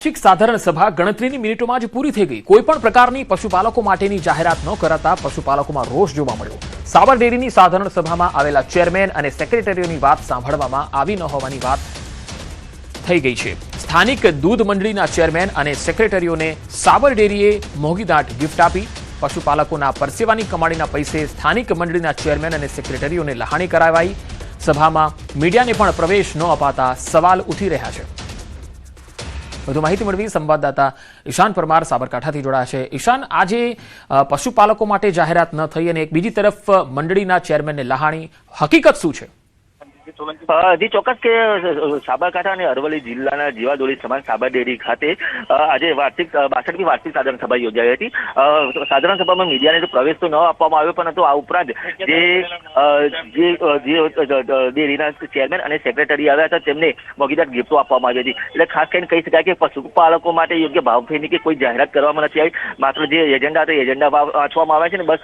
વાર્ષિક સાધારણ સભા ગણતરીની મિનિટોમાં જ પૂરી થઈ ગઈ। કોઈપણ પ્રકારની પશુપાલકો માટેની જાહેરાત ન કરાતા પશુપાલકોમાં રોષ જોવા મળ્યો। સાબર ડેરીની સાધારણ સભામાં આવેલા ચેરમેન અને સેક્રેટરીઓની વાત સાંભળવામાં આવી ન હોવાની વાત થઈ ગઈ છે। સ્થાનિક દૂધ મંડળીના ચેરમેન અને સેક્રેટરીઓને સાબર ડેરીએ મોંઘીદાટ ગિફ્ટ આપી। પશુપાલકોના પરસેવાની કમાણીના પૈસે સ્થાનિક મંડળીના ચેરમેન અને સેક્રેટરીઓને લહાણી કરાવાઈ। સભામાં મીડિયાને પણ પ્રવેશ ન અપાતા સવાલ ઉઠી રહ્યા છે। વધુ માહિતી મેળવી સંવાદદાતા ઈશાન પરમાર સાબરકાંઠાથી જોડાયા છે। ઈશાન, આજે પશુપાલકો માટે જાહેરાત ન થઈ અને એક બીજી તરફ મંડળીના ચેરમેનને લહાણી, હકીકત શું છે? જી ચોક્કસ કે સાબરકાંઠા અને અરવલ્લી જિલ્લાના જીવાદોરી સમાન સાબર ડેરી ખાતે આજે 62મી વાર્ષિક સાધારણ સભા યોજાઈ હતી। સાધારણ સભામાં મીડિયાને પ્રવેશ તો ન આપવામાં આવ્યો, પરંતુ આ ઉપરાંત જે ડેરીના ચેરમેન અને સેક્રેટરી આવ્યા હતા તેમને મોંઘીદાટ ગિફ્ટો આપવામાં આવી હતી। એટલે ખાસ કરીને કહી શકાય કે પશુપાલકો માટે યોગ્ય ભાવફેરની કે કોઈ જાહેરાત કરવામાં નથી આવી। માત્ર જે એજન્ડા હતા એજન્ડા વાંચવામાં આવ્યા છે ને બસ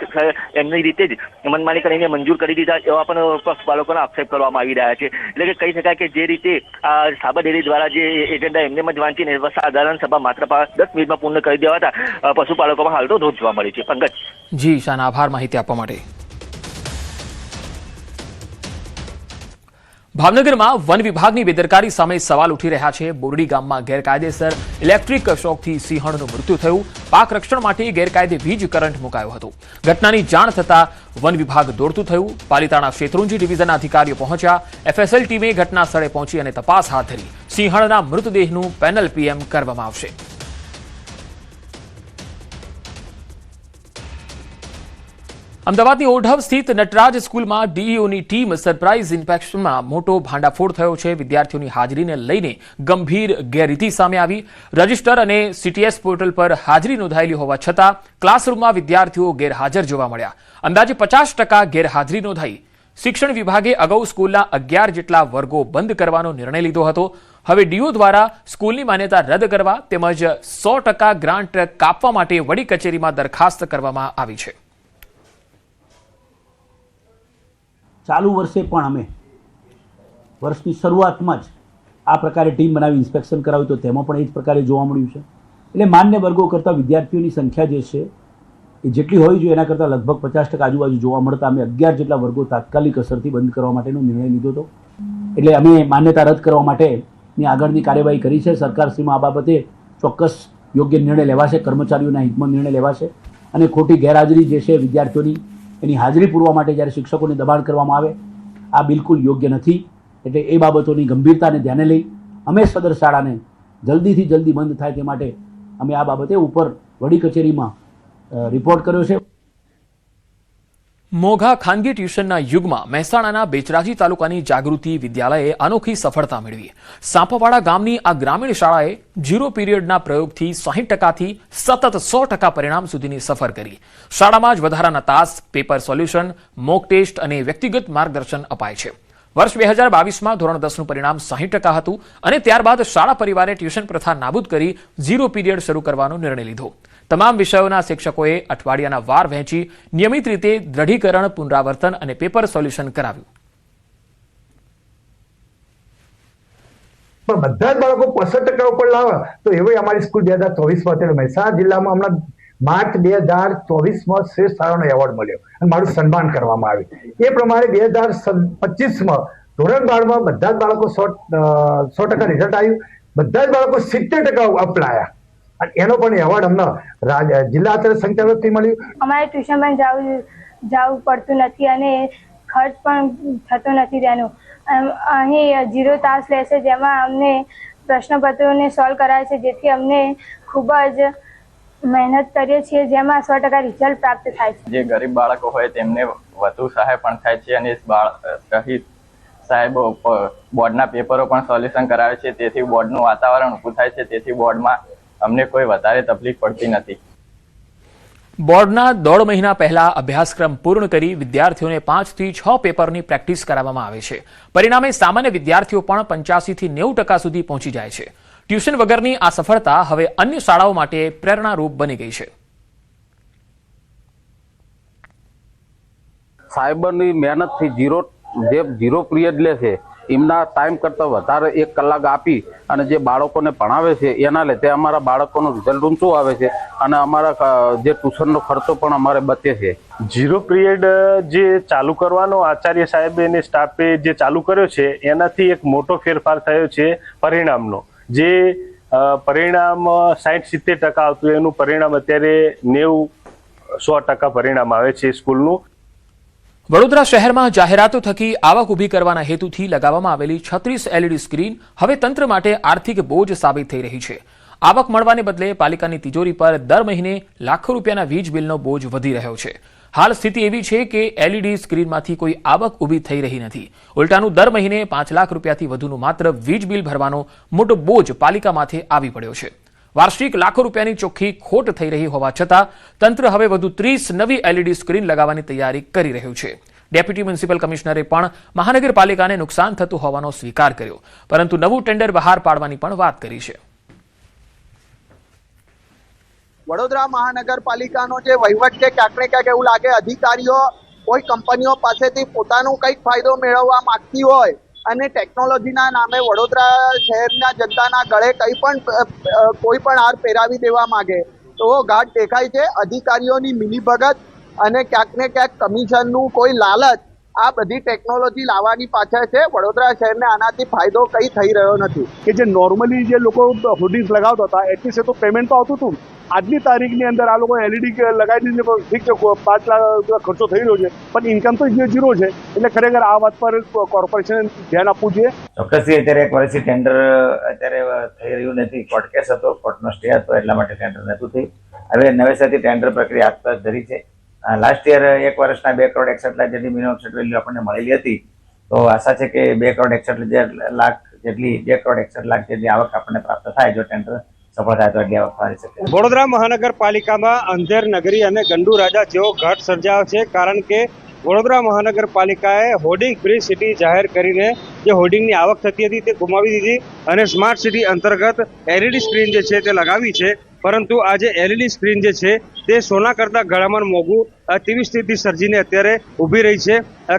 એમની રીતે જ મનમાની કરીને મંજૂર કરી દીધા એવા પણ પશુપાલકોને આક્ષેપ કરવામાં આવી રહ્યા છે। એટલે કે કહી શકાય કે જે રીતે આ સાબર ડેરી દ્વારા જે એજન્ડા એમને જ વાંચીને સાધારણ સભા માત્ર 10 મિનિટમાં પૂર્ણ કરી દેવાતા પશુપાલકોમાં હાલ તો રોજ જોવા મળી છે। પંકજ। જી ઈશાન, આભાર માહિતી આપવા માટે। ભાવનગરમાં વન વિભાગની બેદરકારી સામે સવાલ ઉઠી રહ્યા છે। બોરડી ગામમાં ગેરકાયદેસર ઇલેક્ટ્રિક શોકથી સિંહણનું મૃત્યુ થયું। પાક રક્ષણ માટે ગેરકાયદે વીજ કરંટ મુકાયો હતો। ઘટનાની જાણ થતાં વન વિભાગ દોડતું થયું। પાલિતાણા શેત્રુંજી ડિવિઝનના અધિકારીઓ પહોંચ્યા। એફએસએલ ટીમે ઘટના સ્થળે પહોંચી અને તપાસ હાથ ધરી। સિંહણના મૃતદેહનું પેનલ પીએમ કરવામાં આવશે। અમદાવાદની ઓઢવ સ્થિત નટરાજ સ્કૂલમાં ડીઈઓની ટીમ સરપ્રાઇઝ ઇન્સ્પેક્શનમાં મોટો ભાંડાફોડ થયો છે। વિદ્યાર્થીઓની હાજરીને લઈને ગંભીર ગેરરીતિ સામે આવી। રજિસ્ટર અને સીટીએસ પોર્ટલ પર હાજરી નોંધાયેલી હોવા છતાં ક્લાસરૂમમાં વિદ્યાર્થીઓ ગેરહાજર જોવા મળ્યા। અંદાજે 50% ગેરહાજરી નોંધાઈ। શિક્ષણ વિભાગે અગાઉ સ્કૂલના 11 જેટલા વર્ગો બંધ કરવાનો નિર્ણય લીધો હતો। હવે ડીઓ દ્વારા સ્કૂલની માન્યતા રદ કરવા તેમજ 100% ગ્રાન્ટ કાપવા માટે વડી કચેરીમાં દરખાસ્ત કરવામાં આવી છે। ચાલુ વર્ષે પણ અમે વર્ષની શરૂઆતમાં જ આ પ્રકારે ટીમ બનાવી ઇન્સ્પેક્શન કરાવ્યું તો તેમાં પણ એ જ પ્રકારે જોવા મળ્યું છે। એટલે માન્ય વર્ગો કરતાં વિદ્યાર્થીઓની સંખ્યા જે છે એ જેટલી હોવી જોઈએ એના કરતાં લગભગ 50% આજુબાજુ જોવા મળતા અમે 11 જેટલા વર્ગો તાત્કાલિક અસરથી બંધ કરવા માટેનો નિર્ણય લીધો હતો। એટલે અમે માન્યતા રદ કરવા માટેની આગળની કાર્યવાહી કરી છે। સરકારશ્રીમાં આ બાબતે ચોક્કસ યોગ્ય નિર્ણય લેવાશે। કર્મચારીઓના હિતમાં નિર્ણય લેવાશે અને ખોટી ગેરહાજરી જે છે વિદ્યાર્થીઓની એની હાજરી પૂરવા માટે જ્યારે શિક્ષકોને દબાણ કરવામાં આવે આ બિલકુલ યોગ્ય નથી। એટલે એ બાબતોની ગંભીરતાને ધ્યાને લઈ અમે સદર શાળાને જલ્દીથી જલ્દી બંધ થાય તે માટે અમે આ બાબતે ઉપર વડી કચેરીમાં રિપોર્ટ કર્યો છે। મોંઘા ખાનગી ટ્યુશનના યુગમાં મહેસાણાના બેચરાજી તાલુકાની જાગૃતિ વિદ્યાલયે અનોખી સફળતા મેળવી। સાંપાવાડા ગામની આ ગ્રામીણ શાળાએ 0 પીરિયડના પ્રયોગથી 60%થી સતત 100% પરિણામ સુધીની સફર કરી। શાળામાં જ વધારાના તાસ, પેપર સોલ્યુશન, મોક ટેસ્ટ અને વ્યક્તિગત માર્ગદર્શન અપાય છે। વર્ષ 2022માં ધોરણ 10નું પરિણામ 60% હતું અને ત્યારબાદ શાળા પરિવારે ટ્યુશન પ્રથા નાબૂદ કરી 0 પીરિયડ શરૂ કરવાનો નિર્ણય લીધો। તમામ વિષયોના શિક્ષકોએ અઠવાડિયાના વાર વહેંચી નિયમિત રીતે દ્રઢીકરણ, પુનરાવર્તન અને પેપર સોલ્યુશન કરાવ્યું। પણ બધા જ બાળકો 65% ઉપર લાવે તો એવી અમારી સ્કૂલ 2024માં મહેસાણા જિલ્લામાં હમણાં માર્ચ 2024માં શ્રેષ્ઠ શાળાનો એવોર્ડ મળ્યો અને મારું સન્માન કરવામાં આવ્યું। એ પ્રમાણે 2025માં ધોરણ 12માં બધા જ બાળકો 100% રિઝલ્ટ આવ્યું। બધા જ બાળકો 70% અપલાયા અને એનો પણ એવોર્ડ અમને જિલ્લા આચાર્ય સંચાલકથી મળ્યું। અમારે ટ્યુશન પણ જવું પડતું નથી અને ખર્ચ પણ થતો નથી તેનો। અહીં 0 તાસ લેશે જેમાં અમને પ્રશ્નપત્રોને સોલ્વ કરાવે છે, જેથી અમને ખૂબ જ મહેનત કરીએ છીએ જેમાં 100% રિઝલ્ટ પ્રાપ્ત થાય છે। જે ગરીબ બાળકો હોય તેમને વધુ સહાય પણ થાય છે અને સહિત સાહેબો બોર્ડના પેપરો પણ સોલ્યુશન કરાવે છે, તેથી બોર્ડનું વાતાવરણ ઊભું થાય છે। તેથી બોર્ડમાં અમને કોઈ વધારે તકલીફ પડતી નથી। બોર્ડના 1.5 મહિના પહેલા અભ્યાસક્રમ પૂર્ણ કરી વિદ્યાર્થીઓને 5 થી 6 પેપરની પ્રેક્ટિસ કરાવવામાં આવે છે। પરિણામે સામાન્ય વિદ્યાર્થીઓ પણ 85 થી 90% સુધી પહોંચી જાય છે। ટ્યુશન વગરની આ સફળતા હવે અન્ય શાળાઓ માટે પ્રેરણારૂપ બની ગઈ છે। સાહેબની મહેનતથી 0 પીરિયડ લે છે એમના ટાઈમ કરતાં વધારે 1 કલાક આપી અને જે બાળકોને ભણાવે છે એના લીધે અમારા બાળકોનું રિઝલ્ટ ઊંચું આવે છે અને અમારા જે ટ્યુશનનો ખર્ચો પણ અમારે બચે છે. ઝીરો પિરિયડ જે ચાલુ કરવાનો આચાર્ય સાહેબે અને સ્ટાફે જે ચાલુ કર્યો છે એનાથી એક મોટો ફેરફાર થયો છે પરિણામનો. જે પરિણામ 60-70% આવતું એનું પરિણામ અત્યારે 90-100% પરિણામ આવે છે સ્કૂલનું. વડોદરા શહેરમાં જાહેરાતો થકી આવક ઊભી કરવાના હેતુથી લગાવવામાં આવેલી 36 LED સ્ક્રીન હવે તંત્ર માટે આર્થિક બોજ સાબિત થઈ રહી છે. આવક મળવાને બદલે પાલિકાની તિજોરી પર દર મહિને લાખો રૂપિયાના વીજ બિલનો બોજ વધી રહ્યો છે. હાલ સ્થિતિ એવી છે કે LED સ્ક્રીનમાંથી કોઈ આવક ઊભી થઈ રહી નથી. ઉલટાનું દર મહિને 5 લાખ રૂપિયાથી વધુનું માત્ર વીજ બિલ ભરવાનો મોટો બોજ પાલિકા માથે આવી પડ્યો છે. વાર્ષિક લાખો રૂપિયાની ચોખ્ખી ખોટ થઈ રહી હોવા છતાં તંત્ર હવે વધુ 30 નવી LED સ્ક્રીન લગાવવાની તૈયારી કરી રહ્યું છે. ડેપ્યુટી મ્યુનિસિપલ કમિશનરે પણ મહાનગરપાલિકાને નુકસાન થતું હોવાનો સ્વીકાર કર્યો, પરંતુ નવું ટેન્ડર બહાર પાડવાની પણ વાત કરી છે. વડોદરા મહાનગરપાલિકાનો જે વહીવટ છે ક્યાંક ને ક્યાંક એવું લાગે અધિકારીઓ કોઈ કંપનીઓ પાસેથી પોતાનું કંઈક ફાયદો મેળવવા માંગતી હોય અને ટેકનોલોજીના નામે વડોદરા શહેરના જનતાના ગળે કોઈ પણ હાર પહેરાવી દેવા માંગે તો ઘાટ દેખાય છે. અધિકારીઓની મિલીભગત અને ક્યાંક ને ક્યાંક કમિશનનું કોઈ લાલચ આ બધી ટેકનોલોજી લાવવાની પાછળ છે. વડોદરા શહેરને આનાથી ફાયદો કંઈ થઈ રહ્યો નથી. કે જે નોર્મલી જે લોકો હોર્ડિંગ્સ લગાવતા હતા એટલીસ્ટ તો પેમેન્ટ તો આવતું હતું. આજની તારીખની અંદર આ લોકો LED લગાવી દીધી, ઠીક છે 5 લાખ ખર્ચો થઈ રહ્યો છે પણ ઇન્કમ તો ઝીરો છે. એટલે ખરેખર આ વાત પર કોર્પોરેશન ધ્યાન આપવું જોઈએ. ચોક્કસથી અત્યારે 1 વર્ષથી ટેન્ડર અત્યારે થઈ રહ્યું નથી. કોર્ટ કેસ હતો, કોર્ટનો સ્ટે હતો, એટલા માટે ટેન્ડર નહોતું થયું. હવે નવેસરથી ટેન્ડર પ્રક્રિયા હાથ ધરી છે. લાસ્ટ યર 1 વર્ષના 2 કરોડ 61 લાખ જેટલી મિનિમમ સેટ વેલ્યુ આપણને મળેલી હતી. તો આશા છે કે 2 કરોડ 61 લાખ જેટલી 2 કરોડ 61 લાખ જેટલી આવક આપણને પ્રાપ્ત થાય જો ટેન્ડર સફળ થાય તો એટલી આવક થઈ શકે. વડોદરા મહાનગરપાલિકામાં અંધેર નગરી અને ગંડુ રાજા જેવો ઘાટ સર્જાયો છે, કારણ કે વડોદરા મહાનગરપાલિકાએ હોર્ડિંગ ફ્રી સિટી જાહેર કરીને જે હોર્ડિંગની આવક થતી હતી તે ગુમાવી દીધી અને સ્માર્ટ સિટી અંતર્ગત LED સ્ક્રીન જે છે તે લગાવી છે. પરંતુ આ જે LED સ્ક્રીન જે છે તે સોના કરતાં ગળામાં મોંઘું તેવી સ્થિતિ સર્જીને અત્યારે ઊભી રહી છે.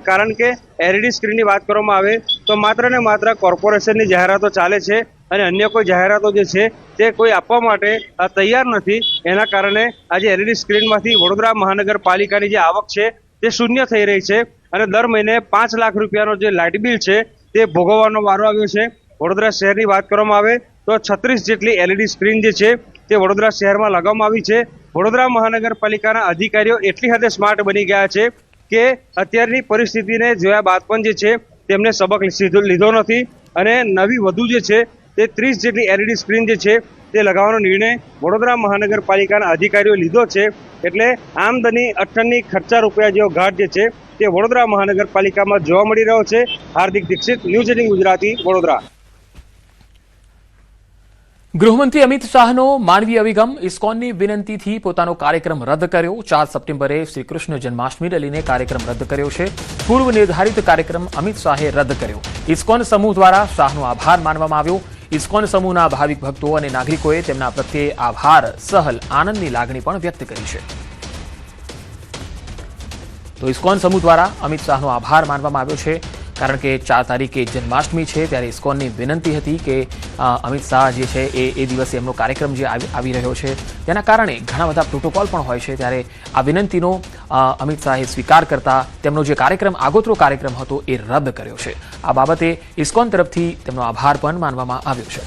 કારણ કે LED સ્ક્રીનની વાત કરવામાં આવે તો માત્ર ને માત્ર કોર્પોરેશનની જાહેરાતો ચાલે છે અને અન્ય કોઈ જાહેરાતો જે છે તે કોઈ આપવા માટે તૈયાર નથી. એના કારણે આજે LED સ્ક્રીનમાંથી વડોદરા મહાનગરપાલિકાની જે આવક છે તે શૂન્ય થઈ રહી છે અને દર મહિને 5 લાખ રૂપિયાનો જે લાઇટ બિલ છે તે ભોગવવાનો વારો આવ્યો છે. વડોદરા શહેરની વાત કરવામાં આવે તો 36 જેટલી LED સ્ક્રીન જે છે તે વડોદરા શહેરમાં લગાવવામાં આવી છે. વડોદરા મહાનગરપાલિકાના અધિકારીઓ એટલી હદે સ્માર્ટ બની ગયા છે કે અત્યારની પરિસ્થિતિને જોયા બાદ પણ જે છે તેમને સબક લીધો નથી અને નવી વધુ જે છે તે 30 જેટલી LED સ્ક્રીન જે છે તે લગાવવાનો નિર્ણય વડોદરા મહાનગરપાલિકાના અધિકારીઓ લીધો છે. એટલે આમદની અઠ્ઠની ખર્ચા રૂપિયા જેવો ઘાટ જે છે તે વડોદરા મહાનગરપાલિકામાં જોવા મળી રહ્યો છે. હાર્દિક દીક્ષિત, ન્યૂઝ 18 ગુજરાતી, વડોદરા. ગૃહમંત્રી અમિત શાહનો માનવીય અભિગમ ઇસ્કોનની વિનંતીથી પોતાનો કાર્યક્રમ રદ કર્યો. 4 સપ્ટેમ્બરે શ્રી કૃષ્ણ જન્માષ્ટમીને લઈને કાર્યક્રમ રદ કર્યો છે. પૂર્વ નિર્ધારિત કાર્યક્રમ અમિત શાહે રદ કર્યો. ઇસ્કોન સમૂહ દ્વારા શાહનો આભાર માનવામાં આવ્યો. ઇસ્કોન સમૂહના ભાવિક ભક્તો અને નાગરિકોએ તેમના પ્રત્યે આભાર સહલ આનંદની લાગણી પણ વ્યક્ત કરી છે. તો ઇસ્કોન સમૂહ દ્વારા અમિત શાહનો આભાર માનવામાં આવ્યો છે, કારણ કે 4 તારીખે જન્માષ્ટમી છે ત્યારે ઇસ્કોનની વિનંતી હતી કે અમિત શાહ જે છે એ દિવસે એમનો કાર્યક્રમ જે આવી રહ્યો છે તેના કારણે ઘણા બધા પ્રોટોકોલ પણ હોય છે, ત્યારે આ વિનંતીનો અમિત શાહે સ્વીકાર કરતા તેમનો જે કાર્યક્રમ આગોતરો કાર્યક્રમ હતો એ રદ કર્યો છે. આ બાબતે ઇસ્કોન તરફથી તેમનો આભાર પણ માનવામાં આવ્યો છે.